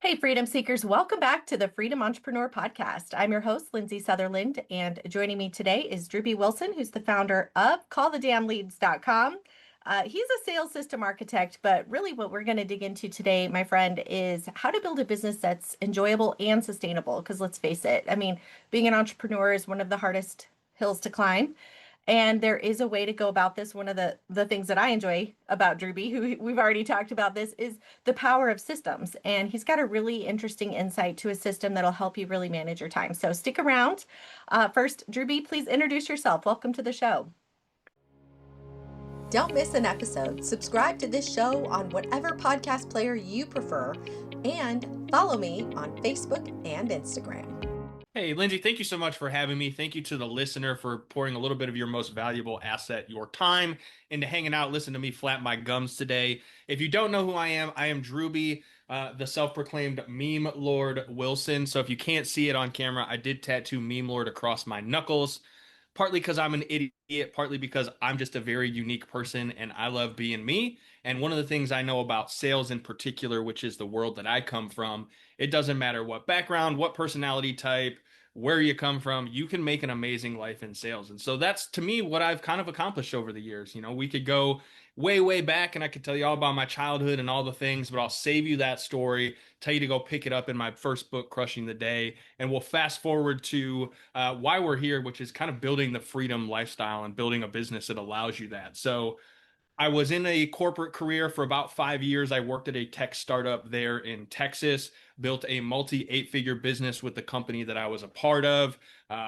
Hey, freedom seekers, welcome back to the Freedom Entrepreneur Podcast. I'm your host, Lindsay Sutherland, and joining me today is Drewbie Wilson, who's the founder of callthedamnleads.com. He's a sales system architect, but really what we're going to dig into today, my friend, is how to build a business that's enjoyable and sustainable. Because let's face it, I mean, being an entrepreneur is one of the hardest hills to climb. And there is a way to go about this. One of the things that I enjoy about Drewbie, who we've already talked about this, is the power of systems. And he's got a really interesting insight to a system that'll help you really manage your time. So stick around. First, Drewbie, please introduce yourself. Welcome to the show. Don't miss an episode. Subscribe to this show on whatever podcast player you prefer and follow me on Facebook and Instagram. Hey, Lindsay, thank you so much for having me. Thank you to the listener for pouring a little bit of your most valuable asset, your time, into hanging out, listening to me flap my gums today. If you don't know who I am Drewbie, the self-proclaimed meme lord Wilson. So if you can't see it on camera, I did tattoo meme lord across my knuckles, partly because I'm an idiot, partly because I'm just a very unique person and I love being me. And one of the things I know about sales in particular, which is the world that I come from, it doesn't matter what background, what personality type, where you come from, you can make an amazing life in sales. And so that's to me what I've kind of accomplished over the years. You know, we could go way, way back and I could tell you all about my childhood and all the things, but I'll save you that story, tell you to go pick it up in my first book, Crushing the Day. And we'll fast forward to why we're here, which is kind of building the freedom lifestyle and building a business that allows you that. So I was in a corporate career for about 5 years. I worked at a tech startup there in Texas, built a multi eight-figure business with the company that I was a part of,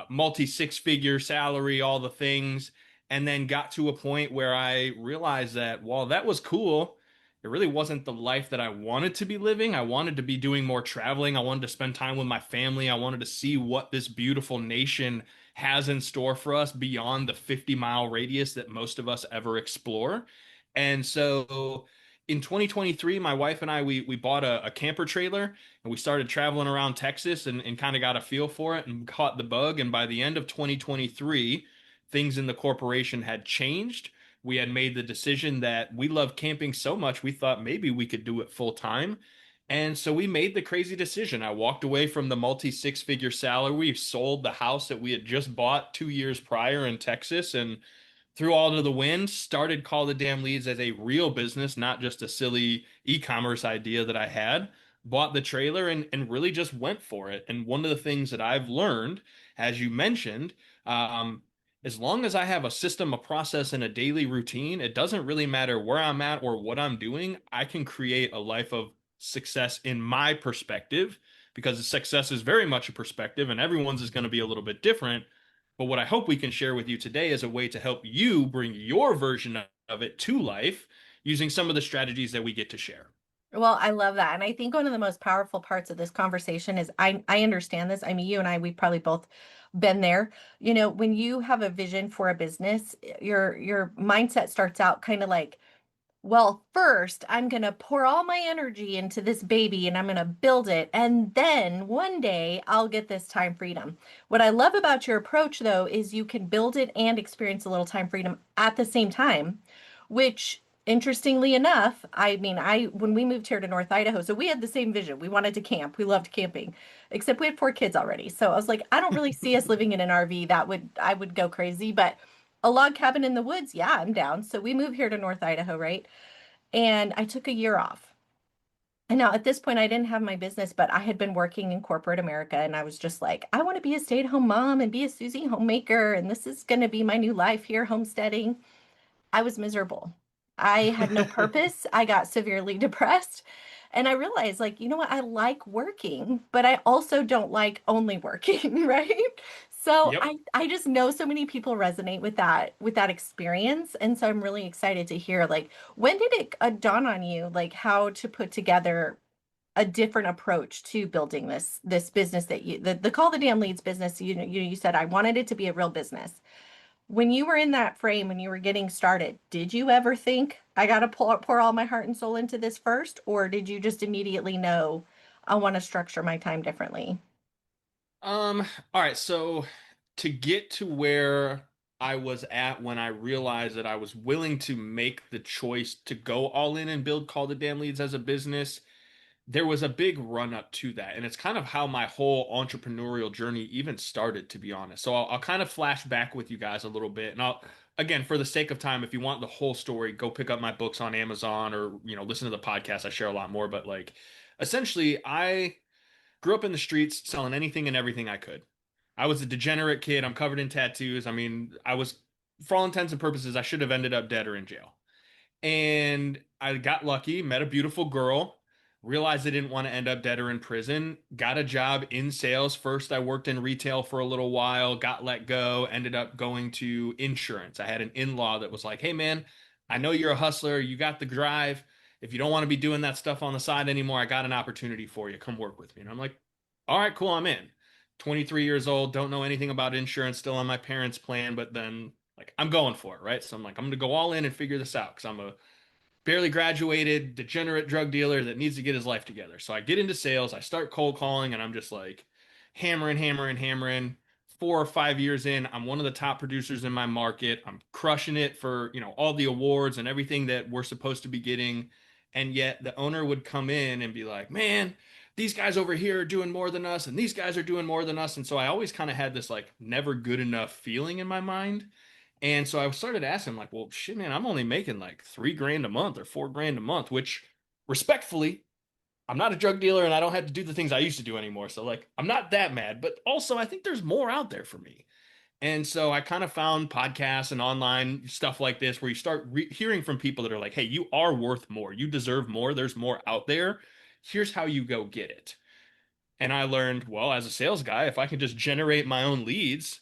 multi six-figure salary, all the things, and then got to a point where I realized that while that was cool, it really wasn't the life that I wanted to be living. I wanted to be doing more traveling. I wanted to spend time with my family. I wanted to see what this beautiful nation has in store for us beyond the 50-mile radius that most of us ever explore. And so in 2023, my wife and I, we bought a camper trailer and we started traveling around Texas and kind of got a feel for it and caught the bug. And by the end of 2023, things in the corporation had changed. We had made the decision that we love camping so much, we thought maybe we could do it full time. And so we made the crazy decision. I walked away from the multi six-figure salary. We sold the house that we had just bought 2 years prior in Texas and threw all to the wind, started Call the Damn Leads as a real business, not just a silly e-commerce idea that I had. Bought the trailer and really just went for it. And one of the things that I've learned, as you mentioned, as long as I have a system, a process, and a daily routine, it doesn't really matter where I'm at or what I'm doing. I can create a life of success in my perspective because success is very much a perspective and everyone's is going to be a little bit different. But what I hope we can share with you today is a way to help you bring your version of it to life using some of the strategies that we get to share. Well, I love that. And I think one of the most powerful parts of this conversation is I understand this. I mean, you and I, we've probably both been there. You know, when you have a vision for a business, your mindset starts out kind of like, well, first, I'm going to pour all my energy into this baby and I'm going to build it. And then one day I'll get this time freedom. What I love about your approach, though, is you can build it and experience a little time freedom at the same time, which interestingly enough, I mean, when we moved here to North Idaho, so we had the same vision. We wanted to camp. We loved camping, except we had 4 kids already. So I was like, I don't really see us living in an RV. I would go crazy, but a log cabin in the woods, yeah, I'm down. So we moved here to North Idaho, right? And I took a year off. And now at this point, I didn't have my business, but I had been working in corporate America. And I was just like, I want to be a stay-at-home mom and be a Susie homemaker. And this is going to be my new life here, homesteading. I was miserable. I had no purpose. I got severely depressed. And I realized, like, you know what? I like working, but I also don't like only working, right? So Yep. I just know so many people resonate with that experience. And so I'm really excited to hear, like, when did it dawn on you, like, how to put together a different approach to building this business that the Call the Damn Leads business, you said I wanted it to be a real business. When you were in that frame, when you were getting started, did you ever think, I got to pour all my heart and soul into this first? Or did you just immediately know, I want to structure my time differently? All right, so to get to where I was at when I realized that I was willing to make the choice to go all in and build Call the Damn Leads as a business, there was a big run up to that. And it's kind of how my whole entrepreneurial journey even started, to be honest. So I'll kind of flash back with you guys a little bit. And again, for the sake of time, if you want the whole story, go pick up my books on Amazon or, listen to the podcast. I share a lot more. But like, essentially, I grew up in the streets selling anything and everything I could. I was a degenerate kid. I'm covered in tattoos. I mean, for all intents and purposes, I should have ended up dead or in jail. And I got lucky, met a beautiful girl, realized I didn't want to end up dead or in prison, got a job in sales. First, I worked in retail for a little while, got let go, ended up going to insurance. I had an in-law that was like, "Hey man, I know you're a hustler, you got the drive. If you don't want to be doing that stuff on the side anymore, I got an opportunity for you. Come work with me." And I'm like, "All right, cool, I'm in." 23 years old, don't know anything about insurance, still on my parents' plan, but then like I'm going for it, right? So I'm like, I'm gonna go all in and figure this out because I'm a barely graduated, degenerate drug dealer that needs to get his life together. So I get into sales, I start cold calling, and I'm just like hammering, hammering, hammering. 4 or 5 years in, I'm one of the top producers in my market. I'm crushing it for, all the awards and everything that we're supposed to be getting. And yet the owner would come in and be like, "Man, these guys over here are doing more than us, and these guys are doing more than us." And so I always kind of had this like never good enough feeling in my mind. And so I started asking, like, well, shit, man, I'm only making like 3 grand a month or 4 grand a month, which respectfully, I'm not a drug dealer and I don't have to do the things I used to do anymore. So, like, I'm not that mad, but also I think there's more out there for me. And so I kind of found podcasts and online stuff like this where you start hearing from people that are like, "Hey, you are worth more. You deserve more. There's more out there. Here's how you go get it." And I learned, well, as a sales guy, if I can just generate my own leads,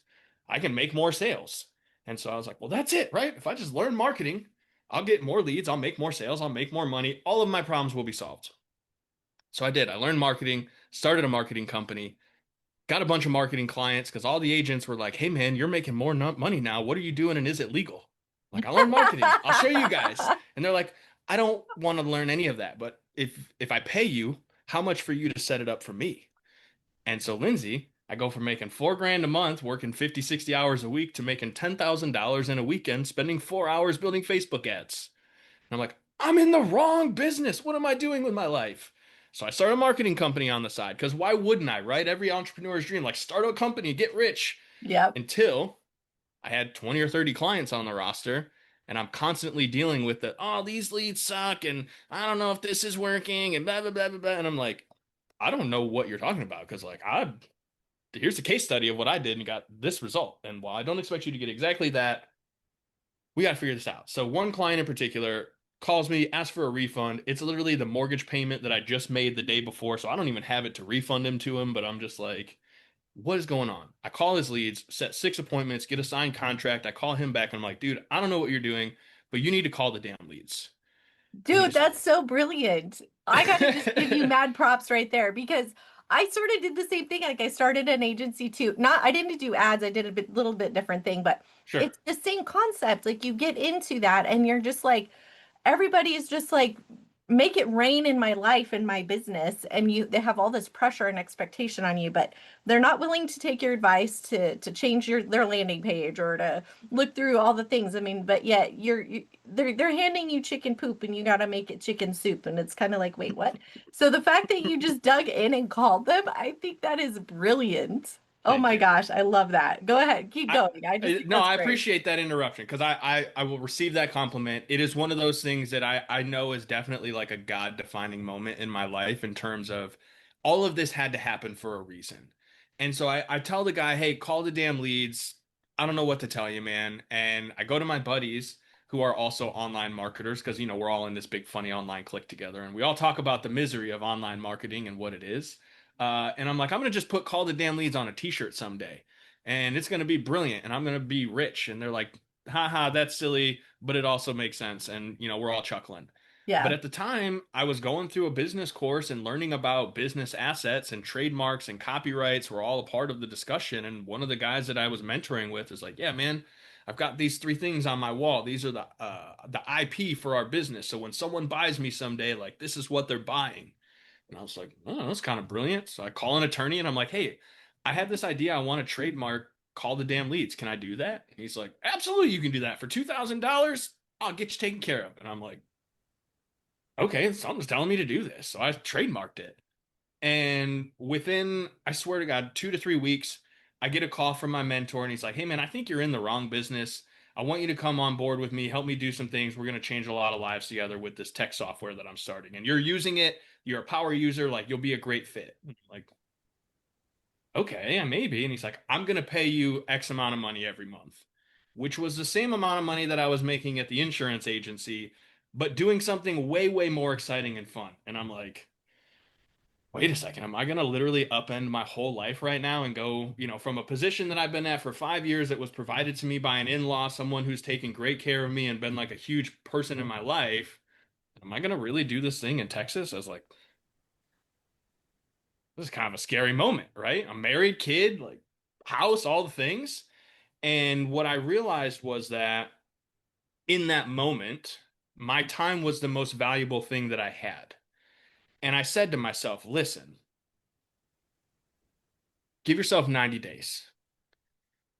I can make more sales. And so I was like, well, that's it, right? If I just learn marketing, I'll get more leads, I'll make more sales, I'll make more money. All of my problems will be solved. So I did. I learned marketing, started a marketing company, got a bunch of marketing clients because all the agents were like, "Hey, man, you're making more money now. What are you doing? And is it legal?" Like, "I learned marketing. I'll show you guys." And they're like, "I don't want to learn any of that. But if I pay you, how much for you to set it up for me?" And so, Lindsay, I go from making 4 grand a month, working 50, 60 hours a week to making $10,000 in a weekend, spending 4 hours building Facebook ads. And I'm like, I'm in the wrong business. What am I doing with my life? So I started a marketing company on the side because why wouldn't I, right? Every entrepreneur's dream, like start a company, get rich. Yep. Until I had 20 or 30 clients on the roster. And I'm constantly dealing with the, "Oh, these leads suck. And I don't know if this is working and blah, blah, blah, blah, blah." And I'm like, I don't know what you're talking about because like here's a case study of what I did and got this result. And while I don't expect you to get exactly that, we got to figure this out. So one client in particular calls me, asks for a refund. It's literally the mortgage payment that I just made the day before. So I don't even have it to refund him to him, but I'm just like, what is going on? I call his leads, set 6 appointments, get a signed contract. I call him back and I'm like, "Dude, I don't know what you're doing, but you need to call the damn leads." And he Dude, just that's so brilliant. I gotta just give you mad props right there because I sort of did the same thing. Like I started an agency too. Not I didn't do ads, I did little bit different thing, but sure. it's the same concept. Like you get into that and you're just like everybody is just like make it rain in my life and my business and they have all this pressure and expectation on you but they're not willing to take your advice to change their landing page or to look through all the things. I mean, but yet they're handing you chicken poop and you got to make it chicken soup and it's kind of like, wait, what? So the fact that you just dug in and called them, I think that is brilliant. Oh Thank my you. gosh, I love that. Go ahead, keep I, going. I just think no, that's I great. appreciate that interruption because I will receive that compliment. It is one of those things that I know is definitely like a God-defining moment in my life in terms of all of this had to happen for a reason. And so I tell the guy, "Hey, call the damn leads. I don't know what to tell you, man." And I go to my buddies who are also online marketers because we're all in this big funny online clique together and we all talk about the misery of online marketing and what it is. And I'm like, I'm gonna just put "call the damn leads" on a t-shirt someday and it's going to be brilliant and I'm going to be rich. And they're like, "Haha, that's silly, but it also makes sense." And, we're all chuckling. But Yeah. at the time, I was going through a business course and learning about business assets and trademarks and copyrights were all a part of the discussion. And one of the guys that I was mentoring with is like, "Yeah, man, I've got these 3 things on my wall. These are the IP for our business. So when someone buys me someday, like this is what they're buying." And I was like, "Oh, that's kind of brilliant." So I call an attorney and I'm like, "Hey, I have this idea. I want to trademark "call the damn leads. Can I do that?" And he's like, "Absolutely, you can do that. For $2,000, I'll get you taken care of." And I'm like, okay, something's telling me to do this. So I trademarked it. And within, I swear to God, 2 to 3 weeks, I get a call from my mentor and he's like, hey man, I think you're in the wrong business. I want you to come on board with me, help me do some things. We're going to change a lot of lives together with this tech software that I'm starting. And you're using it, you're a power user, like you'll be a great fit. Like, okay, yeah, maybe. And he's like, I'm going to pay you X amount of money every month, which was the same amount of money that I was making at the insurance agency, but doing something way, way more exciting and fun. And I'm like, wait a second, am I going to literally upend my whole life right now and go, from a position that I've been at for 5 years that was provided to me by an in-law, someone who's taken great care of me and been like a huge person in my life? Am I going to really do this thing in Texas? I was like, this is kind of a scary moment, right? I'm married, kid, like house, all the things. And what I realized was that in that moment, my time was the most valuable thing that I had. And I said to myself, listen, give yourself 90 days.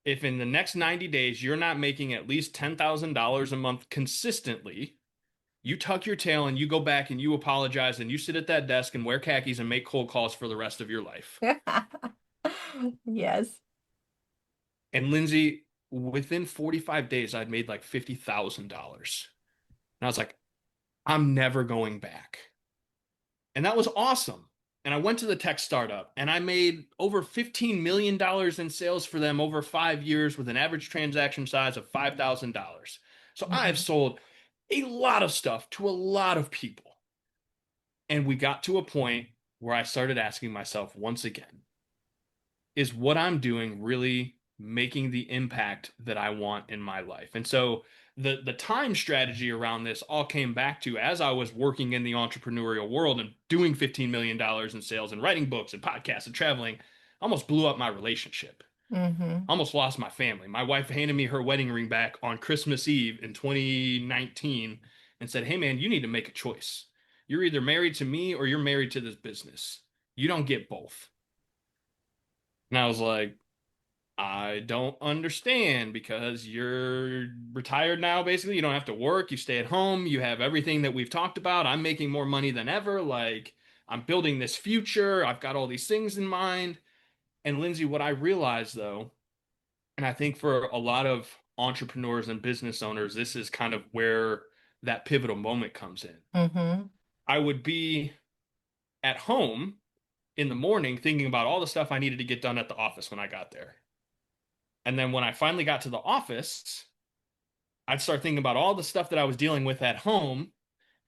If in the next 90 days you're not making at least $10,000 a month consistently, you tuck your tail and you go back and you apologize and you sit at that desk and wear khakis and make cold calls for the rest of your life. Yes. And Lindsay, within 45 days, I'd made like $50,000. And I was like, I'm never going back. And that was awesome. And I went to the tech startup and I made over $15 million in sales for them over 5 years with an average transaction size of $5,000. So I've Mhm. sold a lot of stuff to a lot of people. And we got to a point where I started asking myself once again, is what I'm doing really making the impact that I want in my life? And so the time strategy around this all came back to as I was working in the entrepreneurial world and doing $15 million in sales and writing books and podcasts and traveling, I almost blew up my relationship. Mhm. I almost lost my family. My wife handed me her wedding ring back on Christmas Eve in 2019 and said, "Hey man, you need to make a choice. You're either married to me or you're married to this business. You don't get both." And I was like, I don't understand because you're retired now, basically. You don't have to work. You stay at home. You have everything that we've talked about. I'm making more money than ever. Like, I'm building this future. I've got all these things in mind. And Lindsay, what I realized though, and I think for a lot of entrepreneurs and business owners, this is kind of where that pivotal moment comes in. Mhm. I would be at home in the morning thinking about all the stuff I needed to get done at the office when I got there. And then when I finally got to the office, I'd start thinking about all the stuff that I was dealing with at home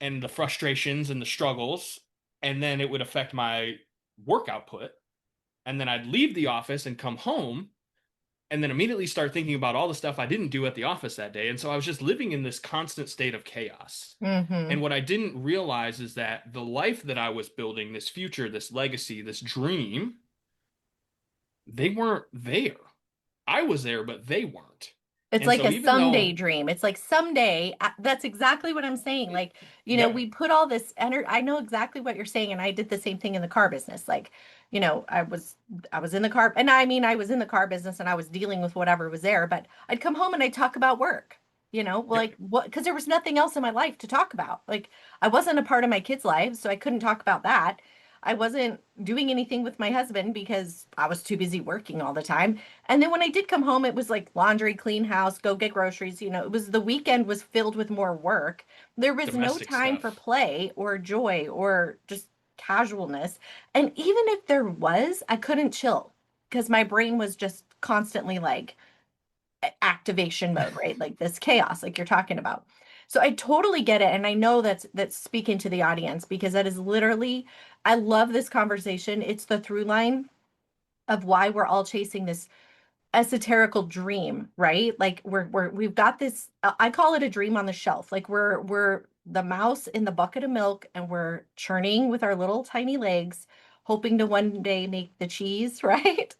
and the frustrations and the struggles. And then it would affect my work output. And then I'd leave the office and come home and then immediately start thinking about all the stuff I didn't do at the office that day. And so I was just living in this constant state of chaos. And Mhm. what I didn't realize is that the life that I was building, this future, this legacy, this dream, they weren't there. I was there, but they weren't. It's And like so a even someday though, dream. It's like someday, that's exactly what I'm saying. Like, yep, we put all this energy. I know exactly what you're saying, and I did the same thing in the car business. Like, I was in the car, and I mean, I was in the car business and I was dealing with whatever was there, but I'd come home and I'd talk about work, yep, like what, because there was nothing else in my life to talk about. Like, I wasn't a part of my kids' lives, so I couldn't talk about that. I wasn't doing anything with my husband because I was too busy working all the time. And then when I did come home, it was like laundry, clean house, go get groceries. It was the weekend was filled with more work. There was no domestic time for stuff. play or joy or just casualness. And even if there was, I couldn't chill because my brain was just constantly like activation mode, right? Like this chaos, like you're talking about. So I totally get it. And I know that's speaking to the audience because that is literally, I love this conversation. It's the through line of why we're all chasing this esoterical dream, right? Like we've got this, I call it a dream on the shelf. Like we're the mouse in the bucket of milk and we're churning with our little tiny legs, hoping to one day make the cheese, right?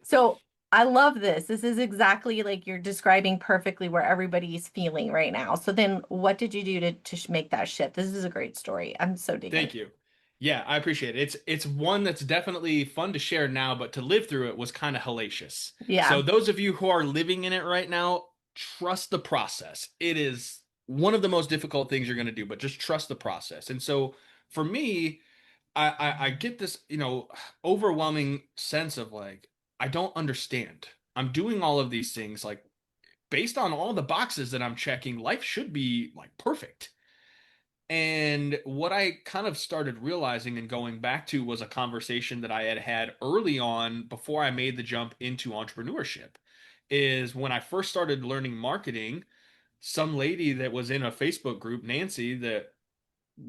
So I love this. This is exactly like you're describing perfectly where everybody's feeling right now. So then what did you do to make that shift? This is a great story. I'm so digging Thank it. you. Yeah, I appreciate it. It's one that's definitely fun to share now, but to live through it was kind of hellacious. Yeah. So those of you who are living in it right now, trust the process. It is one of the most difficult things you're going to do, but just trust the process. And so for me, I get this, overwhelming sense of like, I don't understand. I'm doing all of these things like based on all the boxes that I'm checking, life should be like perfect. And what I kind of started realizing and going back to was a conversation that I had had early on before I made the jump into entrepreneurship. Is when I first started learning marketing, some lady that was in a Facebook group, Nancy, that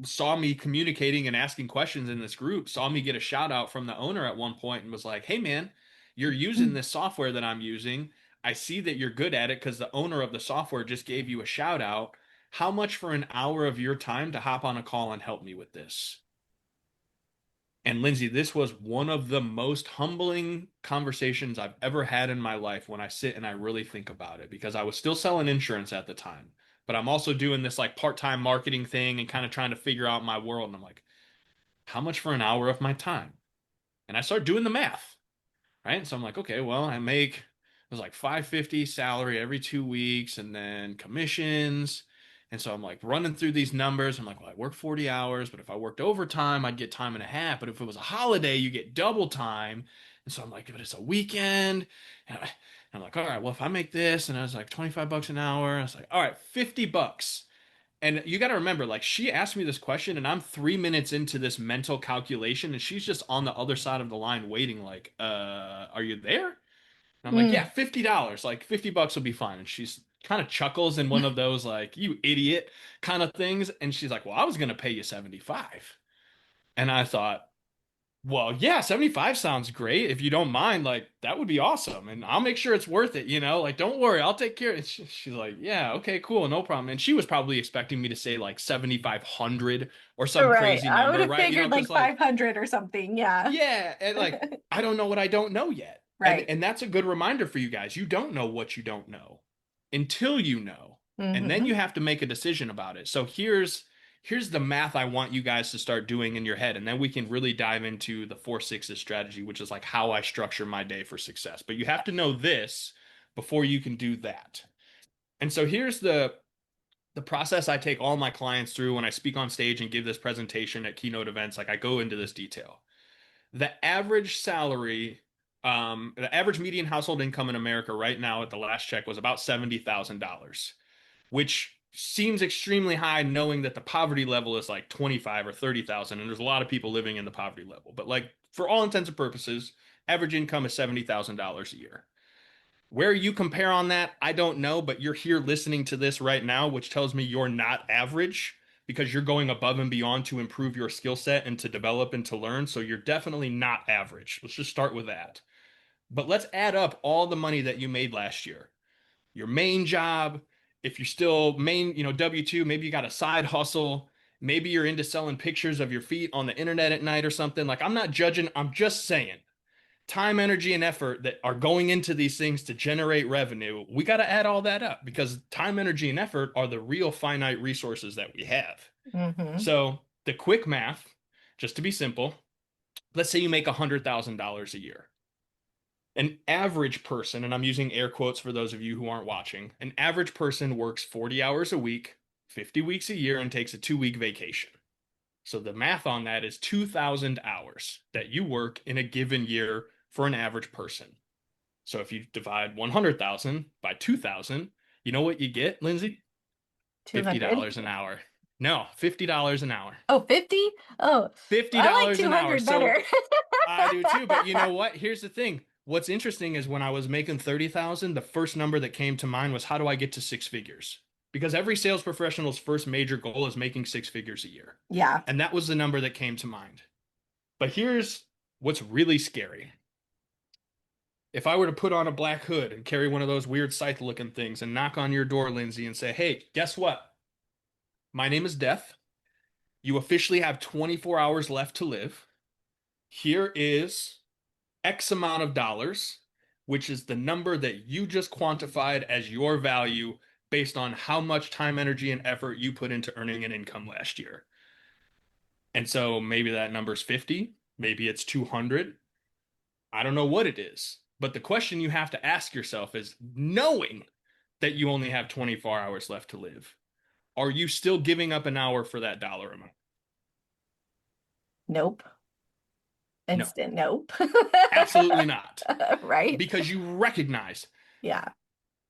saw me communicating and asking questions in this group, saw me get a shout out from the owner at one point and was like, "Hey man, you're using this software that I'm using. I see that you're good at it because the owner of the software just gave you a shout out. How much for an hour of your time to hop on a call and help me with this?" And Lindsay, this was one of the most humbling conversations I've ever had in my life when I sit and I really think about it because I was still selling insurance at the time, but I'm also doing this like part-time marketing thing and kind of trying to figure out my world. And I'm like, how much for an hour of my time? And I start doing the math, right? So I'm like, okay, well, it was like 550 salary every 2 weeks and then commissions. And so I'm like running through these numbers. I'm like, well, I work 40 hours, but if I worked overtime, I'd get time and a half. But if it was a holiday, you get double time. And so I'm like, but it's a weekend. And I'm like, all right, well, if I make this, and I was like $25 an hour, I was like, all right, $50. And you got to remember, like, she asked me this question, and I'm 3 minutes into this mental calculation, and she's just on the other side of the line waiting, like, are you there? And I'm like, yeah, Mm. $50, like $50 will be fine. And she's kind of chuckles in one of those, like, you idiot kind of things. And she's like, well, I was going to pay you 75. And I thought, well, yeah, 75 sounds great. If you don't mind, like that would be awesome. And I'll make sure it's worth it, like don't worry, I'll take care. And she's like, yeah, okay, cool, no problem. And she was probably expecting me to say like 7,500 or some Right. crazy I would number, have right? figured like Because like, 500 or something. Yeah. yeah, and like I don't know what I don't know yet. And Right. and that's a good reminder for you guys. You don't know what you don't know until you know. And then Hmm. you have to make a decision about it. So here's the math I want you guys to start doing in your head. And then we can really dive into the 4 6s strategy, which is like how I structure my day for success. But you have to know this before you can do that. And so here's the process I take all my clients through when I speak on stage and give this presentation at keynote events. Like I go into this detail. The average salary, the average median household income in America right now at the last check was about $70,000, which seems extremely high knowing that the poverty level is like 25 or 30,000 and there's a lot of people living in the poverty level. But like for all intents and purposes, average income is $70,000 a year. Where you compare on that, I don't know, but you're here listening to this right now, which tells me you're not average because you're going above and beyond to improve your skill set and to develop and to learn. So you're definitely not average. Let's just start with that. But let's add up all the money that you made last year. Your main job, if you're still main, W-2, maybe you got a side hustle. Maybe you're into selling pictures of your feet on the internet at night or something. Like, I'm not judging, I'm just saying time, energy, and effort that are going into these things to generate revenue, we got to add all that up because time, energy, and effort are the real finite resources that we have. Hmm. So, the quick math, just to be simple, let's say you make $100,000 a year. An average person, and I'm using air quotes for those of you who aren't watching, an average person works 40 hours a week, 50 weeks a year, and takes a 2 week vacation. So the math on that is 2,000 hours that you work in a given year for an average person. So if you divide 100,000 by 2,000, you know what you get, Lindsay? 200. $50 an hour. No, $50 an hour. Oh, 50. Oh, I like $50 an hour. 200 So better. I do too, but you know what? Here's the thing. What's interesting is when I was making 30,000, the first number that came to mind was how do I get to 6 figures? Because every sales professional's first major goal is making 6 figures a year. Yeah. And that was the number that came to mind. But here's what's really scary. If I were to put on a black hood and carry one of those weird scythe looking things and knock on your door, Lindsay, and say, hey, guess what? My name is Death. You officially have 24 hours left to live. Here is X amount of dollars, which is the number that you just quantified as your value based on how much time, energy, and effort you put into earning an income last year. And so maybe that number's 50, maybe it's 200. I don't know what it is. But the question you have to ask yourself is knowing that you only have 24 hours left to live, Are you still giving up an hour for that dollar amount? Nope. No, Instant nope. absolutely not. Right? Because you recognize Yeah.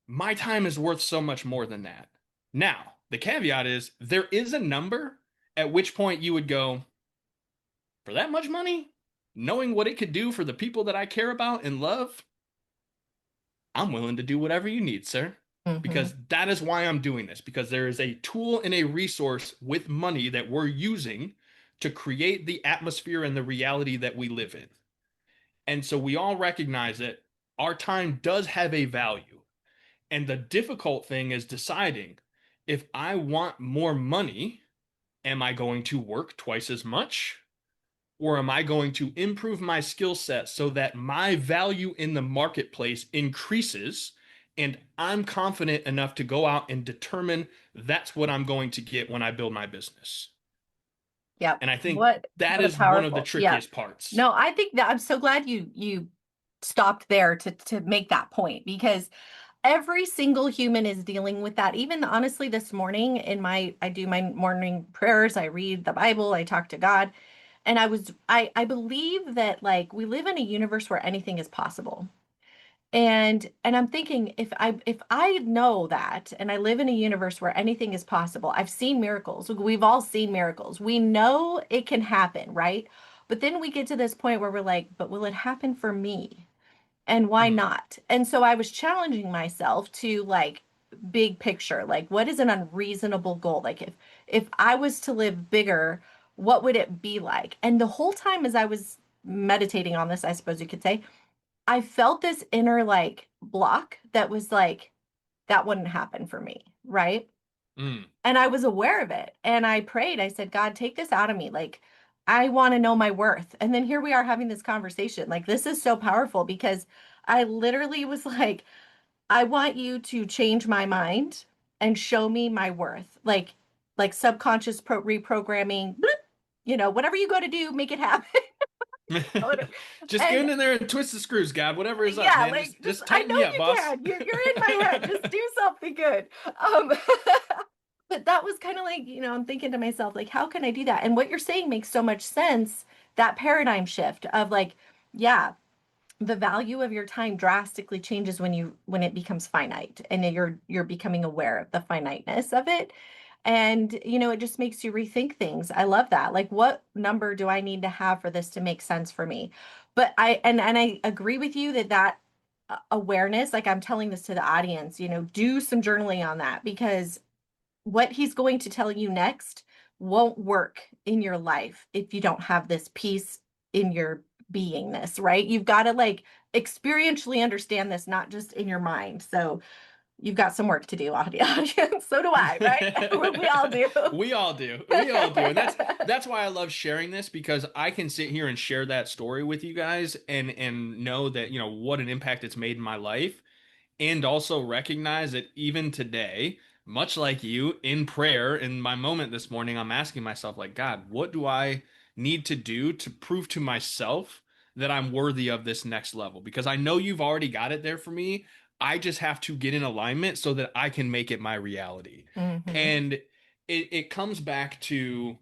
my time is worth so much more than that. Now, the caveat is there is a number at which point you would go, for that much money, knowing what it could do for the people that I care about and love, I'm willing to do whatever you need, sir. Hmm. Because that is why I'm doing this, because there is a tool and a resource with money that we're using to create the atmosphere and the reality that we live in. And so we all recognize that our time does have a value. And the difficult thing is deciding if I want more money, am I going to work twice as much? Or am I going to improve my skill set so that my value in the marketplace increases and I'm confident enough to go out and determine that's what I'm going to get when I build my business? Yep. And I think that What a is one of the powerful. Yeah. trickiest parts. No, I think that I'm so glad you stopped there to make that point, because every single human is dealing with that. Even honestly, this morning in I do my morning prayers, I read the Bible, I talk to God, and I believe that like we live in a universe where anything is possible. And I'm thinking, if I know that and I live in a universe where anything is possible, I've seen miracles. We've all seen miracles. We know it can happen, right? But then we get to this point where we're like, but will it happen for me? And why Mm, not? And so I was challenging myself to like big picture, like what is an unreasonable goal? Like if I was to live bigger, what would it be like? And the whole time as I was meditating on this, I suppose you could say, I felt this inner like block that was like, that wouldn't happen for me, right? mm. And I was aware of it. And I prayed, I said, God, take this out of me. Like, I want to know my worth. And then here we are having this conversation. Like, this is so powerful because I literally was like, I want you to change my mind and show me my worth. Like subconscious reprogramming, bloop, whatever you got to do, make it happen. Just get And in there and twist the screws, God. Whatever is up, yeah, man. like just Just I tighten know me up, you boss. can. You're in my head. Just do something good. Um, but that was kind of like, I'm thinking to myself, like, how can I do that? And what you're saying makes so much sense. That paradigm shift of like, yeah, the value of your time drastically changes when it becomes finite and you're becoming aware of the finiteness of it. And it just makes you rethink things. I love that. Like, what number do I need to have for this to make sense for me? But I agree with you that awareness, like I'm telling this to the audience, do some journaling on that, because what he's going to tell you next won't work in your life if you don't have this peace in your beingness, right? You've got to like experientially understand this, not just in your mind. So you've got some work to do, audience. So do I, right? We all do. We all do. We all do. And that's why I love sharing this, because I can sit here and share that story with you guys and know that, what an impact it's made in my life, and also recognize that even today, much like you in prayer in my moment this morning, I'm asking myself like, God, what do I need to do to prove to myself that I'm worthy of this next level? Because I know you've already got it there for me. I just have to get in alignment so that I can make it my reality. Hmm. And it comes back to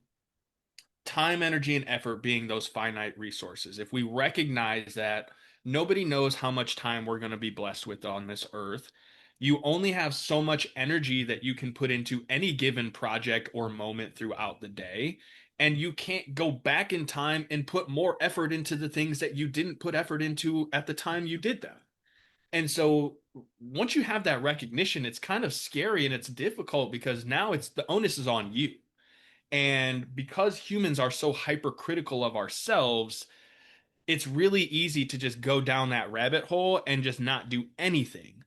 time, energy, and effort being those finite resources. If we recognize that nobody knows how much time we're going to be blessed with on this earth, you only have so much energy that you can put into any given project or moment throughout the day. And you can't go back in time and put more effort into the things that you didn't put effort into at the time you did them. And so once you have that recognition, it's kind of scary and it's difficult because now it's the onus is on you. And because humans are so hypercritical of ourselves, it's really easy to just go down that rabbit hole and just not do anything.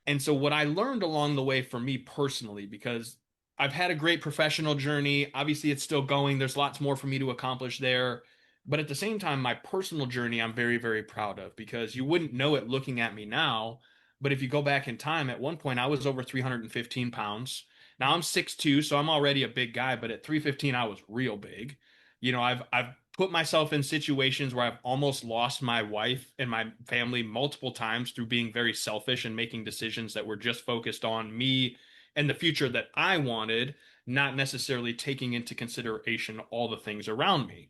And so, what I learned along the way for me personally, because I've had a great professional journey, obviously it's still going, there's lots more for me to accomplish there. But at the same time, my personal journey, I'm very, very proud of, because you wouldn't know it looking at me now. But if you go back in time, at one point I was over 315 pounds. Now I'm 6'2", so I'm already a big guy, but at 315, I was real big. I've put myself in situations where I've almost lost my wife and my family multiple times through being very selfish and making decisions that were just focused on me and the future that I wanted, not necessarily taking into consideration all the things around me.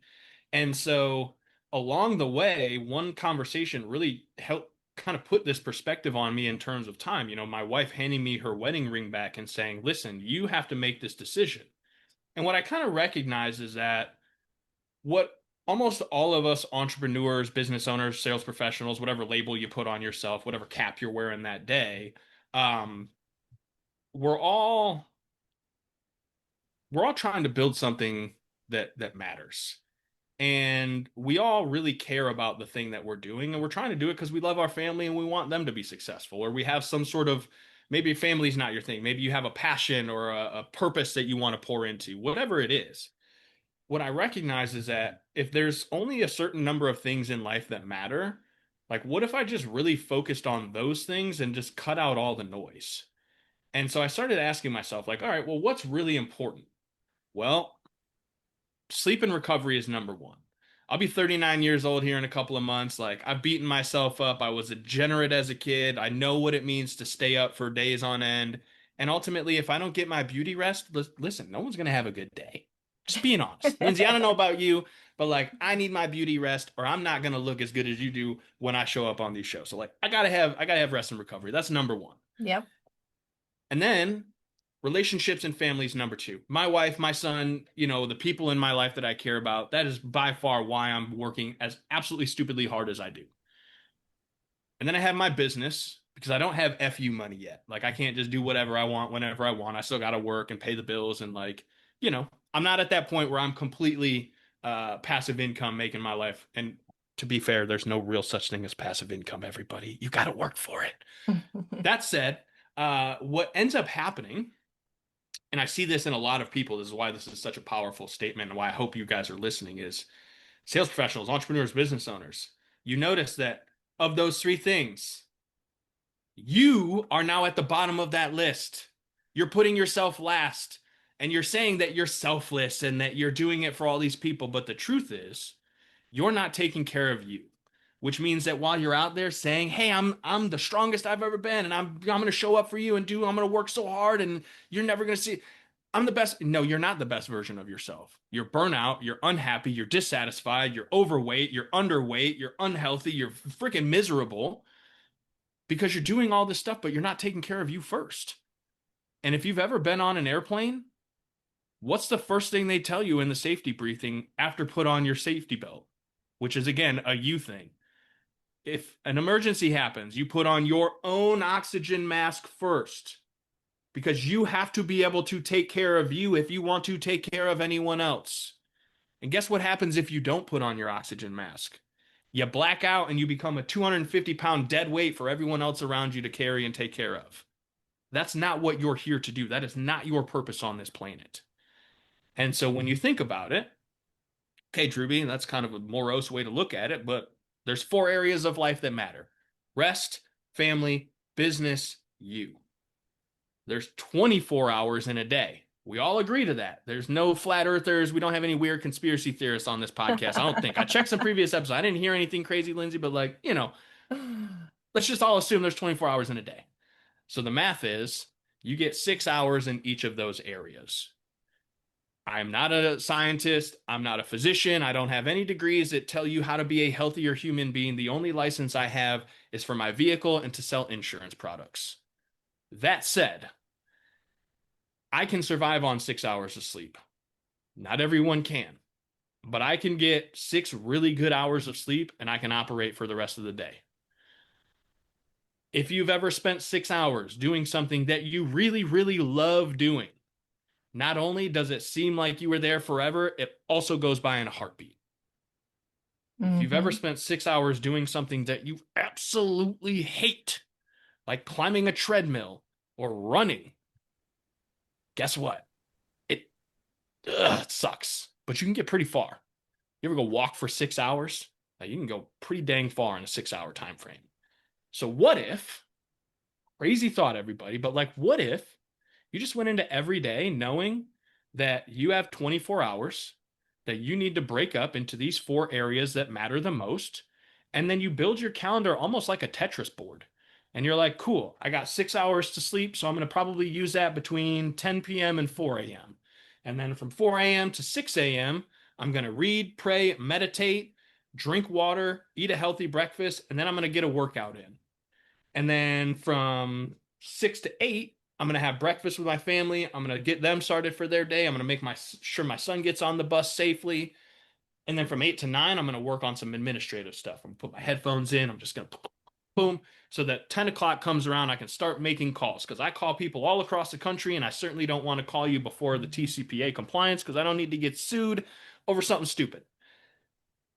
And so along the way, one conversation really helped kind of put this perspective on me in terms of time. You know, my wife handing me her wedding ring back and saying, listen, you have to make this decision. And what I kind of recognize is that what almost all of us entrepreneurs, business owners, sales professionals, whatever label you put on yourself, whatever cap you're wearing that day, um, we're all we're all trying to build something that matters. And we all really care about the thing that we're doing, and we're trying to do it because we love our family and we want them to be successful, or we have some sort of, maybe family's not your thing, maybe you have a passion or a purpose that you want to pour into, whatever it is. What I recognize is that if there's only a certain number of things in life that matter, like what if I just really focused on those things and just cut out all the noise? And so I started asking myself, like, all right, well, what's really important? Well, sleep and recovery is number one. I'll be 39 years old here in a couple of months. Like, I've beaten myself up. I was a degenerate as a kid. I know what it means to stay up for days on end. And ultimately, if I don't get my beauty rest, listen, no one's going to have a good day. Just being honest. Lindsay, I don't know about you, but like, I need my beauty rest or I'm not going to look as good as you do when I show up on these shows. So like, I gotta have rest and recovery. That's number one. Yep. And then relationships and families, number two. My wife, my son, you know, the people in my life that I care about, that is by far why I'm working as absolutely stupidly hard as I do. And then I have my business because I don't have FU money yet. Like, I can't just do whatever I want whenever I want. I still got to work and pay the bills. And like, you know, I'm not at that point where I'm completely passive income making my life. And to be fair, there's no real such thing as passive income, everybody. You got to work for it. That said, what ends up happening, and I see this in a lot of people, this is why this is such a powerful statement and why I hope you guys are listening, is sales professionals, entrepreneurs, business owners. You notice that of those three things, you are now at the bottom of that list. You're putting yourself last and you're saying that you're selfless and that you're doing it for all these people. But the truth is, you're not taking care of you, which means that while you're out there saying, hey, I'm the strongest I've ever been, and I'm going to show up for you and I'm going to work so hard and you're never going to see, I'm the best. No, you're not the best version of yourself. You're burnout, you're unhappy, you're dissatisfied, you're overweight, you're underweight, you're unhealthy, you're freaking miserable because you're doing all this stuff, but you're not taking care of you first. And if you've ever been on an airplane, what's the first thing they tell you in the safety briefing after put on your safety belt? Which is, again, a you thing. If an emergency happens, you put on your own oxygen mask first because you have to be able to take care of you if you want to take care of anyone else. And guess what happens if you don't put on your oxygen mask? You black out and you become a 250-pound dead weight for everyone else around you to carry and take care of. That's not what you're here to do. That is not your purpose on this planet. And so when you think about it, okay, Drewbie, that's kind of a morose way to look at it, but there's 4 areas of life that matter: rest, family, business, you. There's 24 hours in a day. We all agree to that. There's no flat earthers. We don't have any weird conspiracy theorists on this podcast. I don't think. I checked some previous episodes. I didn't hear anything crazy, Lindsay, but like, you know, let's just all assume there's 24 hours in a day. So the math is you get 6 hours in each of those areas. I'm not a scientist. I'm not a physician. I don't have any degrees that tell you how to be a healthier human being. The only license I have is for my vehicle and to sell insurance products. That said, I can survive on 6 hours of sleep. Not everyone can, but I can get 6 really good hours of sleep and I can operate for the rest of the day. If you've ever spent 6 hours doing something that you really, really love doing, not only does it seem like you were there forever, it also goes by in a heartbeat. If you've ever spent 6 hours doing something that you absolutely hate, like climbing a treadmill or running, guess what? It sucks, but you can get pretty far. You ever go walk for 6 hours? You can go pretty dang far in a 6-hour time frame. So what if, crazy thought, everybody, but like, what if you just went into every day knowing that you have 24 hours that you need to break up into these 4 areas that matter the most, and then you build your calendar almost like a Tetris board. And you're like, cool, I got 6 hours to sleep, so I'm going to probably use that between 10 p.m. and 4 a.m. And then from 4 a.m. to 6 a.m., I'm going to read, pray, meditate, drink water, eat a healthy breakfast, and then I'm going to get a workout in. And then from 6 to 8, I'm going to have breakfast with my family. I'm going to get them started for their day. I'm going to make sure my son gets on the bus safely. And then from 8 to 9, I'm going to work on some administrative stuff. I'm going to put my headphones in. I'm just going to boom. So that 10 o'clock comes around, I can start making calls because I call people all across the country, and I certainly don't want to call you before the TCPA compliance because I don't need to get sued over something stupid.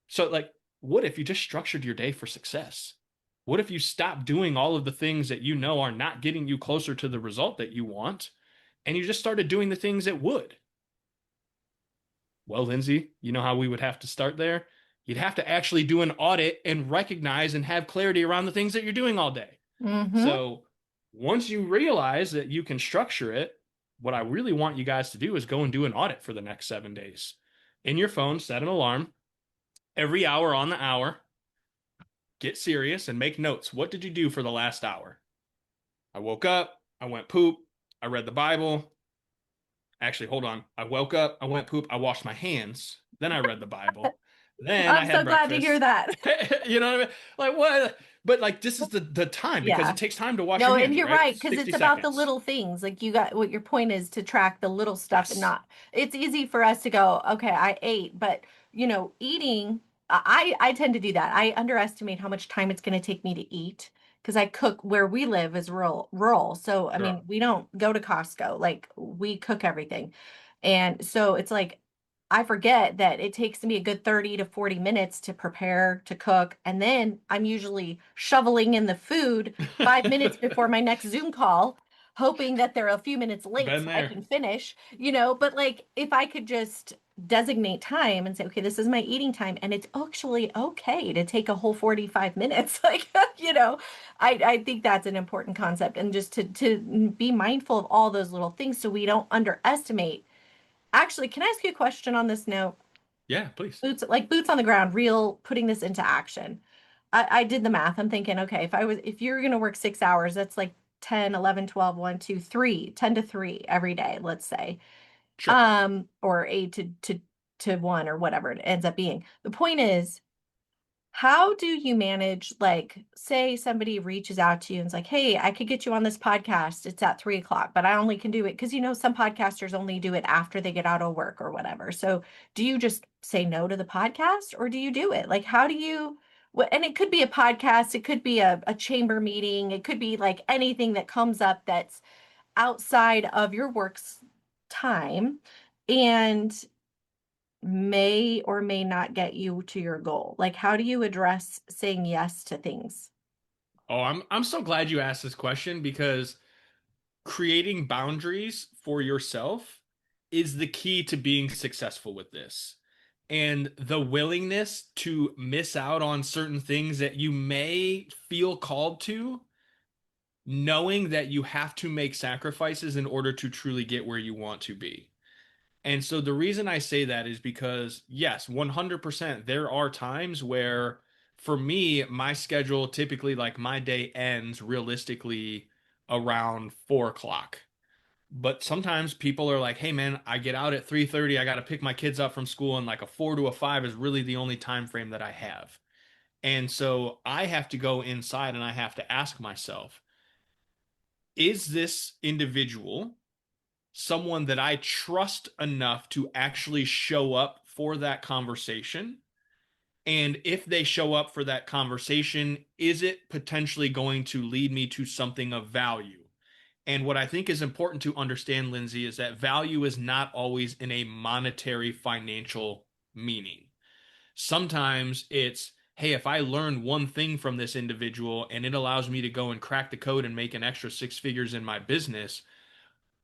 So, like, what if you just structured your day for success? What if you stopped doing all of the things that you know are not getting you closer to the result that you want, and you just started doing the things that would? Well, Lindsay, you know how we would have to start there? You'd have to actually do an audit and recognize and have clarity around the things that you're doing all day. Mm-hmm. So once you realize that you can structure it, what I really want you guys to do is go and do an audit for the next 7 days. In your phone, set an alarm every hour on the hour. Get serious and make notes. What did you do for the last hour? I woke up, I went poop, I read the Bible. Actually, hold on. I woke up, I went poop, I washed my hands, then I read the Bible, then I I'm had so glad to hear breakfast. that. You know what I mean? Like what? But like this is the time because Yeah. it takes time to wash No, your and hands, you're right? right, because 60 it's about the seconds. little things. Like you got what your point is to track the little stuff and Yes. not. It's easy for us to go, okay, I ate, but eating, I tend to do that. I underestimate how much time it's going to take me to eat because I cook where we live is rural. So I Sure. mean, we don't go to Costco. Like we cook everything. And so it's like I forget that it takes me a good 30 to 40 minutes to prepare, to cook, and then I'm usually shoveling in the food 5 minutes before my next Zoom call, hoping that they're a few minutes late Been so I there. can finish. But like if I could just designate time and say, okay, this is my eating time, and it's actually okay to take a whole 45 minutes, I think that's an important concept, and just to be mindful of all those little things so we don't underestimate. Actually, can I ask you a question on this note? Yeah, please. Boots on the ground, real putting this into action. I did the math. I'm thinking, okay, if you're going to work 6 hours, that's like 10, 11, 12, 1, 2, 3, 10 to 3 every day, let's say. Sure. Or 8 to 1 or whatever it ends up being. The point is, how do you manage, like, say somebody reaches out to you and is like, hey, I could get you on this podcast. It's at 3 o'clock, but I only can do it because, some podcasters only do it after they get out of work or whatever. So do you just say no to the podcast or do you do it? Like, how do you, and it could be a podcast, it could be a chamber meeting, it could be like anything that comes up that's outside of your work's time. And may or may not get you to your goal? Like, how do you address saying yes to things? Oh, I'm so glad you asked this question because creating boundaries for yourself is the key to being successful with this. And the willingness to miss out on certain things that you may feel called to, knowing that you have to make sacrifices in order to truly get where you want to be. And so the reason I say that is because, yes, 100%, there are times where, for me, my schedule typically, like my day ends realistically around 4 o'clock. But sometimes people are like, hey man, I get out at 3:30, I got to pick my kids up from school, and like a 4 to a 5 is really the only time frame that I have. And so I have to go inside and I have to ask myself, is this individual someone that I trust enough to actually show up for that conversation? And if they show up for that conversation, is it potentially going to lead me to something of value? And what I think is important to understand, Lindsay, is that value is not always in a monetary financial meaning. Sometimes it's, hey, if I learn one thing from this individual and it allows me to go and crack the code and make an extra 6 figures in my business,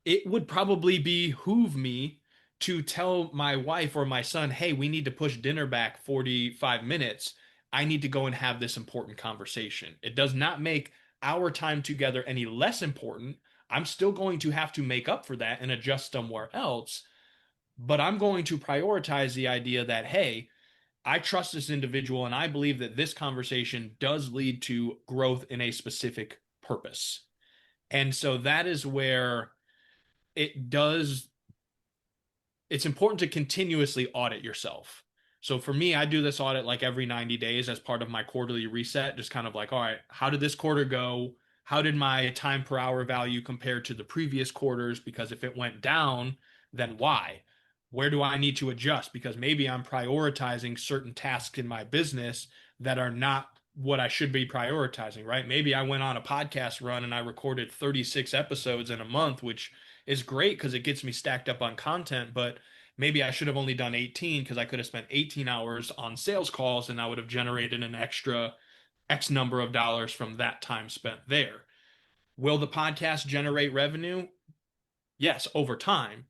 it would probably behoove me to tell my wife or my son, hey, we need to push dinner back 45 minutes. I need to go and have this important conversation. It does not make our time together any less important. I'm still going to have to make up for that and adjust somewhere else, but I'm going to prioritize the idea that, hey, I trust this individual and I believe that this conversation does lead to growth in a specific purpose. And so that is where it does it's important to continuously audit yourself. So for me, I do this audit like every 90 days as part of my quarterly reset, just kind of like, all right, how did this quarter go? How did my time per hour value compare to the previous quarters? Because if it went down, then why? Where do I need to adjust? Because maybe I'm prioritizing certain tasks in my business that are not what I should be prioritizing, right? Maybe I went on a podcast run and I recorded 36 episodes in a month, which is great because it gets me stacked up on content, but maybe I should have only done 18 because I could have spent 18 hours on sales calls and I would have generated an extra X number of dollars from that time spent there. Will the podcast generate revenue? Yes, over time,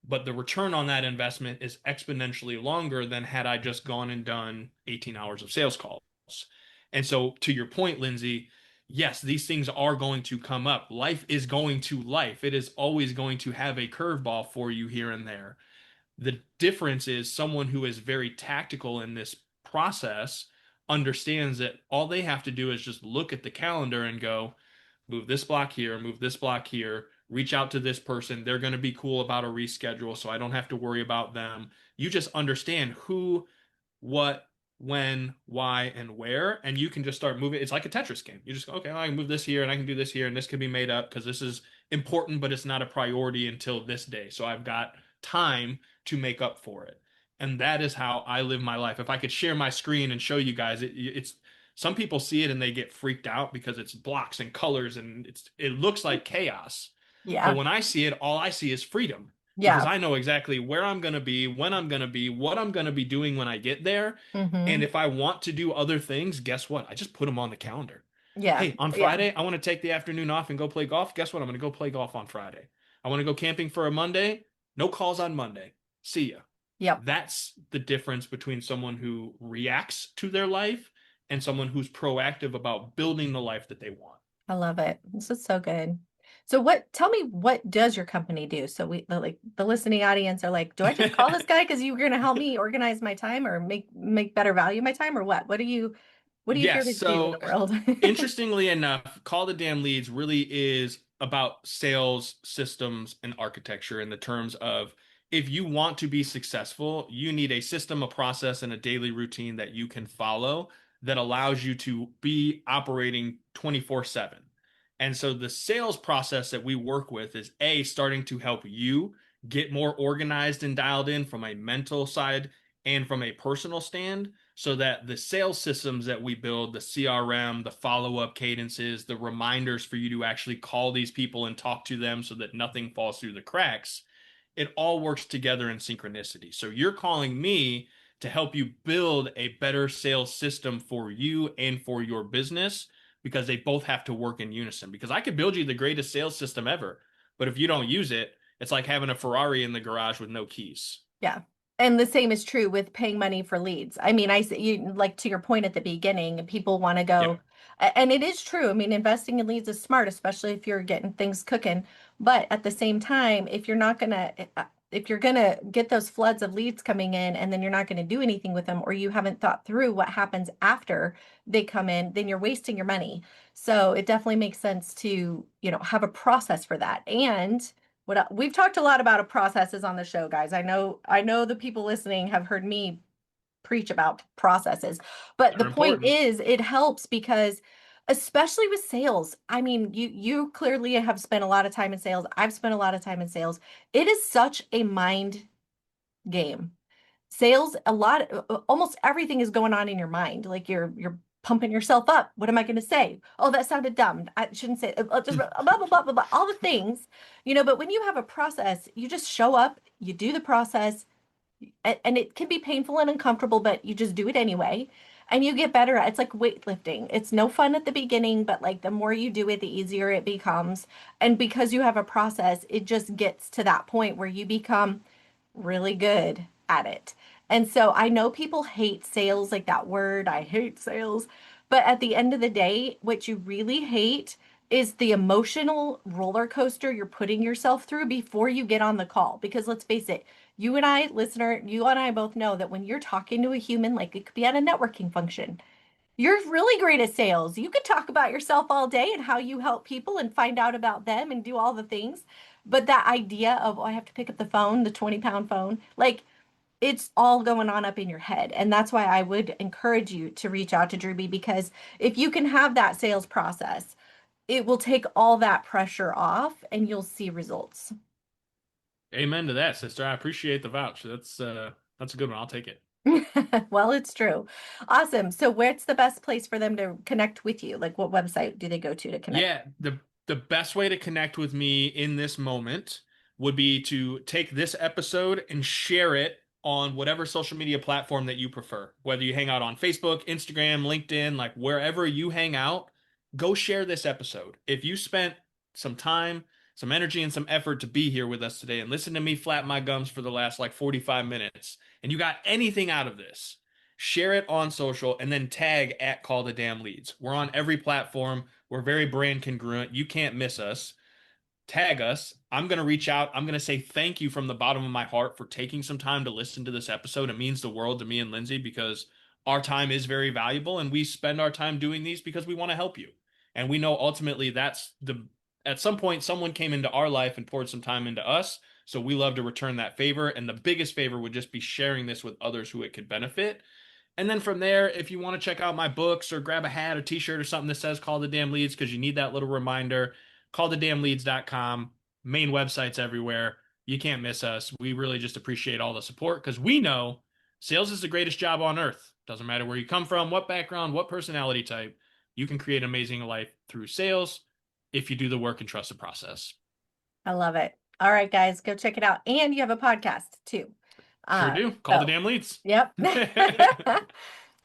but the return on that investment is exponentially longer than had I just gone and done 18 hours of sales calls. And so, to your point, Lindsay, yes, these things are going to come up. Life is going to life. It is always going to have a curveball for you here and there. The difference is someone who is very tactical in this process understands that all they have to do is just look at the calendar and go, move this block here, move this block here, reach out to this person. They're going to be cool about a reschedule, so I don't have to worry about them. You just understand who, what, when, why, and where, and you can just start moving. It's like a Tetris game. You just go, okay, well, I can move this here and I can do this here, and this can be made up because this is important, but it's not a priority until this day. So I've got time to make up for it. And that is how I live my life. If I could share my screen and show you guys, it's some people see it and they get freaked out because it's blocks and colors and it looks like chaos. But Yeah. when I see it, all I see is freedom because Yeah. I know exactly where I'm going to be, when I'm going to be, what I'm going to be doing when I get there. And Hmm. if I want to do other things, guess what? I just put them on the calendar. Yeah. Hey, on Yeah. Friday, I want to take the afternoon off and go play golf. Guess what? I'm going to go play golf on Friday. I want to go camping for a Monday. No calls on Monday. See ya. Yep. That's the difference between someone who reacts to their life and someone who's proactive about building the life that they want. I love it. This is so good. So tell me, what does your company do? So like the listening audience are like, do I just call this guy because you're going to help me organize my time or make better value my time or what? What are you here Yes. to do in So the world? interestingly enough, Call the Damn Leads really is about sales systems and architecture in the terms of if you want to be successful, you need a system, a process, and a daily routine that you can follow that allows you to be operating 24/7. And so the sales process that we work with is A, starting to help you get more organized and dialed in from a mental side and from a personal stand so that the sales systems that we build, the CRM, the follow-up cadences, the reminders for you to actually call these people and talk to them so that nothing falls through the cracks, it all works together in synchronicity. So you're calling me to help you build a better sales system for you and for your business because they both have to work in unison. Because I could build you the greatest sales system ever, but if you don't use it, it's like having a Ferrari in the garage with no keys. Yeah. And the same is true with paying money for leads. I mean, you like to your point at the beginning, people want to Yep. go, and it is true. I mean, investing in leads is smart, especially if you're getting things cooking. But at the same time, if you're gonna get those floods of leads coming in and then you're not going to do anything with them, or you haven't thought through what happens after they come in, then you're wasting your money. So it definitely makes sense to, have a process for that. And we've talked a lot about processes on the show, guys. I know the people listening have heard me preach about processes, but the They're point important. is it helps because especially with sales, I mean, you clearly have spent a lot of time in sales. I've spent a lot of time in sales. It is such a mind game. Sales, almost everything is going on in your mind. Like you're pumping yourself up. What am I going to say? Oh, that sounded dumb. I shouldn't say just blah, blah, blah, blah, blah, all the things, but when you have a process, you just show up, you do the process, and it can be painful and uncomfortable, but you just do it anyway. And you get better at it's like weightlifting. It's no fun at the beginning, but like the more you do it, the easier it becomes. And because you have a process, it just gets to that point where you become really good at it. And so I know people hate sales, like that word, I hate sales. But at the end of the day, what you really hate is the emotional roller coaster you're putting yourself through before you get on the call. Because let's face it, you and I, listener, you and I both know that when you're talking to a human, like it could be at a networking function, you're really great at sales. You could talk about yourself all day and how you help people and find out about them and do all the things. But that idea of, oh, I have to pick up the phone, the 20-pound phone, like it's all going on up in your head. And that's why I would encourage you to reach out to Drewbie, because if you can have that sales process, it will take all that pressure off and you'll see results. Amen to that, sister. I appreciate the vouch. That's a good one. I'll take it. Well, it's true. Awesome. So where's the best place for them to connect with you? Like what website do they go to connect? Yeah, the best way to connect with me in this moment would be to take this episode and share it on whatever social media platform that you prefer. Whether you hang out on Facebook, Instagram, LinkedIn, like wherever you hang out, go share this episode. If you spent some time, some energy, and some effort to be here with us today and listen to me flap my gums for the last like 45 minutes, and you got anything out of this, share it on social and then tag at Call the Damn Leads. We're on every platform. We're very brand congruent. You can't miss us. Tag us. I'm going to reach out. I'm going to say thank you from the bottom of my heart for taking some time to listen to this episode. It means the world to me and Lindsay because our time is very valuable and we spend our time doing these because we want to help you. And we know ultimately at some point, someone came into our life and poured some time into us. So we love to return that favor. And the biggest favor would just be sharing this with others who it could benefit. And then from there, if you want to check out my books or grab a hat, a t-shirt, or something that says Call the Damn Leads because you need that little reminder, callthedamnleads.com. Main websites everywhere. You can't miss us. We really just appreciate all the support because we know sales is the greatest job on earth. Doesn't matter where you come from, what background, what personality type. You can create an amazing life through sales if you do the work and trust the process. I love it. All right, guys, go check it out. And you have a podcast too. Sure do. Call the So damn leads. yep.